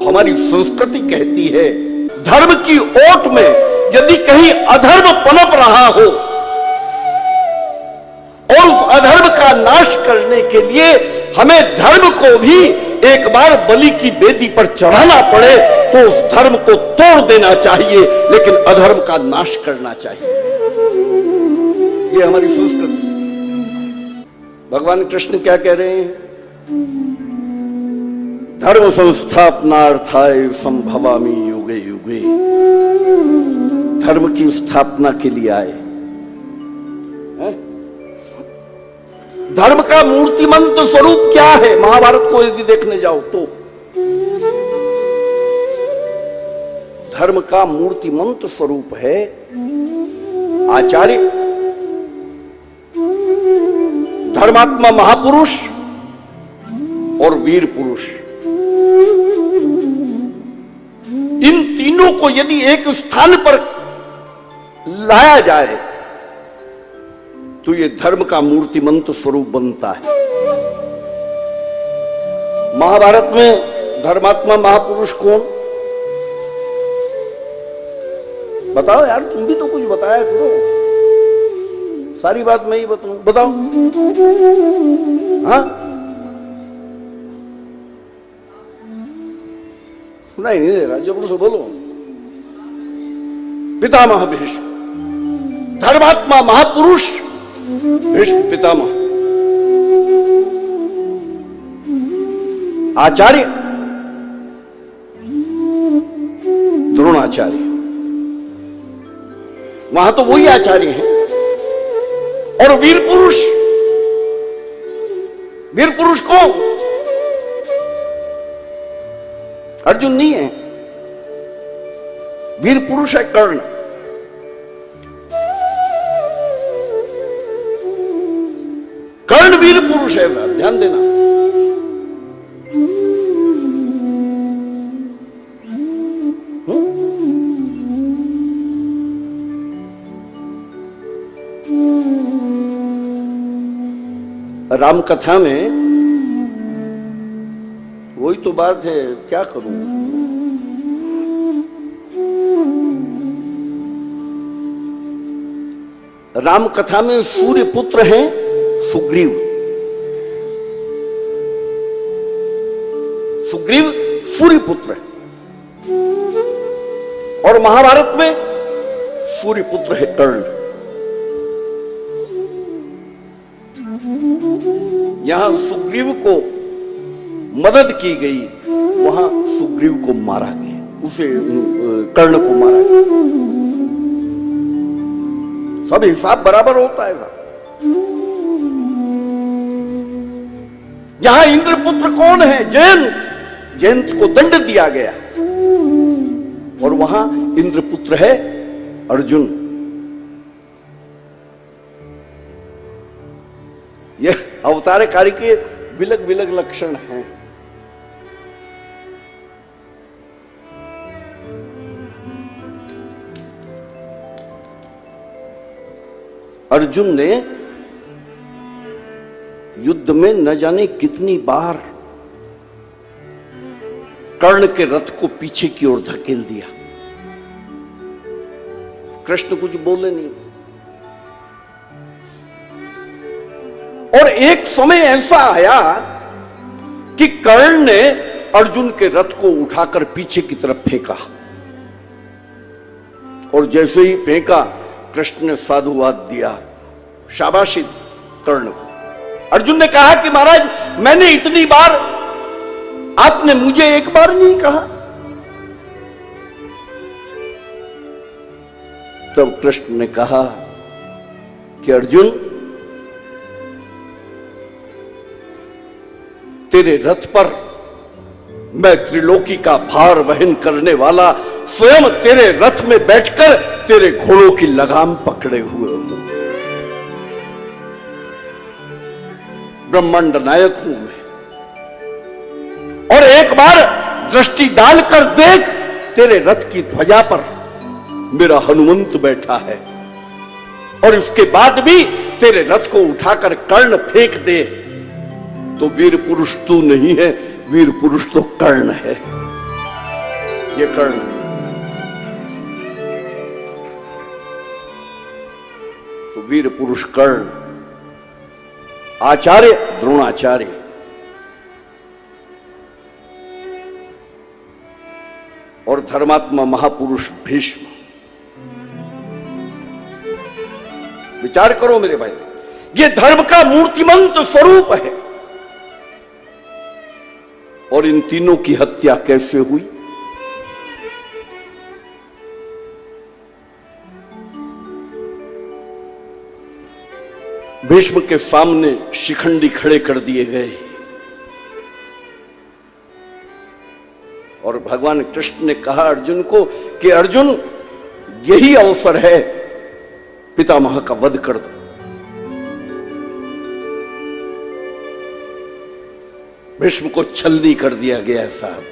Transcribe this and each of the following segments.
हमारी संस्कृति कहती है धर्म की ओट में यदि कहीं अधर्म पनप रहा हो और उस अधर्म का नाश करने के लिए हमें धर्म को भी एक बार बलि की बेदी पर चढ़ाना पड़े तो उस धर्म को तोड़ देना चाहिए, लेकिन अधर्म का नाश करना चाहिए। ये हमारी संस्कृति। भगवान कृष्ण क्या कह रहे हैं? धर्म संस्थापनार्थाय संभवामि युगे युगे। धर्म की स्थापना के लिए आए। धर्म का मूर्तिमंत स्वरूप क्या है? महाभारत को यदि देखने जाओ तो धर्म का मूर्तिमंत स्वरूप है आचार्य, धर्मात्मा महापुरुष और वीर पुरुष। इन तीनों को यदि एक स्थान पर लाया जाए तो ये धर्म का मूर्तिमंत स्वरूप बनता है। महाभारत में धर्मात्मा महापुरुष कौन? बताओ यार, तुम भी तो कुछ बताया करो। सारी बात मैं ही बताऊं? बताओ। हाँ, सुनाई नहीं दे रहा, जोर से बोलो। पितामह भीष्म, धर्मात्मा महापुरुष भीष्म पितामह, आचार्य द्रोणाचार्य। वहां तो वही आचार्य हैं। और वीर पुरुष, वीर पुरुष कौन? अर्जुन नहीं है। वीर पुरुष है कर्ण। कर्ण वीर पुरुष है, ध्यान देना। राम कथा में वही तो बात है, क्या करूं? राम कथा में सूर्य पुत्र हैं सुग्रीव। सुग्रीव सूर्य पुत्र है। और महाभारत में सूर्य पुत्र है कर्ण। यहां सुग्रीव को मदद की गई, वहां सुग्रीव को मारा गया, उसे कर्ण को मारा गया। सब हिसाब बराबर होता है साहब। यहां इंद्रपुत्र कौन है? जयंत। जयंत को दंड दिया गया। और वहां इंद्रपुत्र है अर्जुन। यह अवतारकारी के विलग विलग लक्षण हैं। अर्जुन ने युद्ध में न जाने कितनी बार कर्ण के रथ को पीछे की ओर धकेल दिया। कृष्ण कुछ बोले नहीं। और एक समय ऐसा आया कि कर्ण ने अर्जुन के रथ को उठाकर पीछे की तरफ फेंका। और जैसे ही फेंका, कृष्ण ने साधुवाद दिया, शाबाशी कर्ण को। अर्जुन ने कहा कि महाराज, मैंने इतनी बार, आपने मुझे एक बार नहीं कहा। तब कृष्ण ने कहा कि अर्जुन, तेरे रथ पर मैं त्रिलोकी का भार वहन करने वाला स्वयं तेरे रथ में बैठकर तेरे घोड़ों की लगाम पकड़े हुए हूं। ब्रह्मांड नायक हूं मैं। और एक बार दृष्टि डालकर देख, तेरे रथ की ध्वजा पर मेरा हनुमंत बैठा है। और उसके बाद भी तेरे रथ को उठाकर कर्ण फेंक दे तो वीर पुरुष तू नहीं है, वीर पुरुष तो कर्ण है। ये कर्ण, तो वीर पुरुष कर्ण, आचार्य द्रोणाचार्य, और धर्मात्मा महापुरुष भीष्म। विचार करो मेरे भाई, ये धर्म का मूर्तिमंत स्वरूप है। और इन तीनों की हत्या कैसे हुई? भीष्म के सामने शिखंडी खड़े कर दिए गए और भगवान कृष्ण ने कहा अर्जुन को कि अर्जुन, यही अवसर है, पितामह का वध कर दो। भीष्म को छलनी कर दिया गया साहब।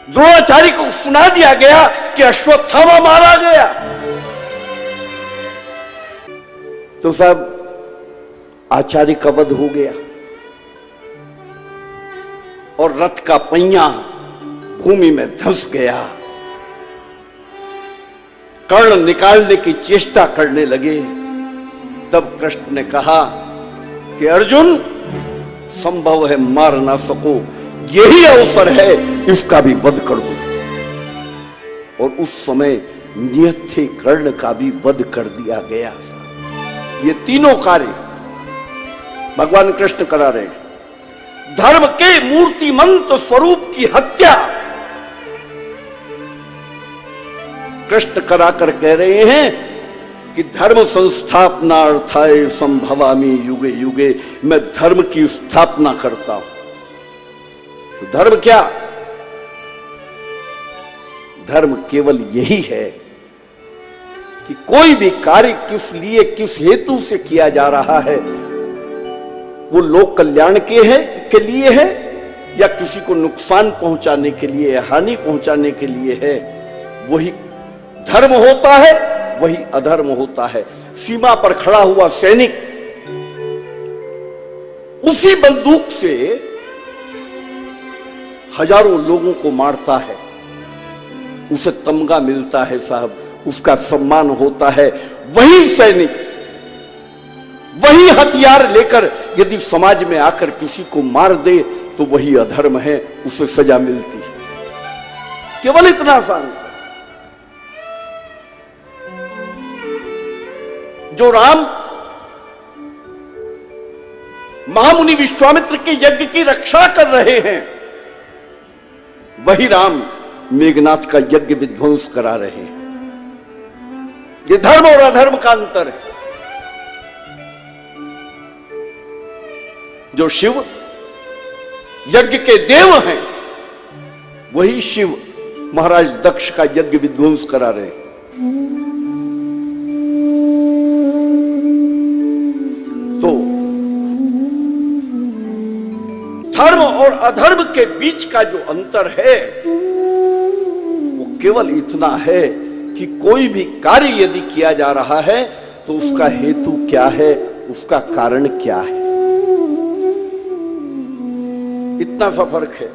द्रोणाचार्य को सुना दिया गया कि अश्वत्थामा मारा गया। तो साहब आचार्य का वध हो गया और रथ का पहिया भूमि में धंस गया। कर्ण निकालने की चेष्टा करने लगे। तब कृष्ण ने कहा कि अर्जुन, संभव है मार ना सको, यही अवसर है, इसका भी वध कर दो। और उस समय नियत थे कर्ण का भी वध कर दिया गया। ये तीनों कार्य भगवान कृष्ण करा रहे हैं। धर्म के मूर्तिमंत स्वरूप की हत्या कृष्ण कराकर कह रहे हैं कि धर्म संस्थापनार्थाय संभवामि युगे युगे, मैं धर्म की स्थापना करता हूं। तो धर्म क्या? धर्म केवल यही है कि कोई भी कार्य किस लिए, किस हेतु से किया जा रहा है, वो लोक कल्याण के लिए है या किसी को नुकसान पहुंचाने के लिए, हानि पहुंचाने के लिए है, वही धर्म होता है, वही अधर्म होता है। सीमा पर खड़ा हुआ सैनिक उसी बंदूक से हजारों लोगों को मारता है, उसे तमगा मिलता है साहब, उसका सम्मान होता है। वही सैनिक वही हथियार लेकर यदि समाज में आकर किसी को मार दे तो वही अधर्म है, उसे सजा मिलती है। केवल इतना आसान। जो राम महामुनि विश्वामित्र के यज्ञ की रक्षा कर रहे हैं, वही राम मेघनाथ का यज्ञ विध्वंस करा रहे हैं। ये धर्म और अधर्म का अंतर है। जो शिव यज्ञ के देव हैं, वही शिव महाराज दक्ष का यज्ञ विध्वंस करा रहे हैं। तो धर्म और अधर्म के बीच का जो अंतर है वो केवल इतना है कि कोई भी कार्य यदि किया जा रहा है तो उसका हेतु क्या है, उसका कारण क्या है, इतना सा फर्क है।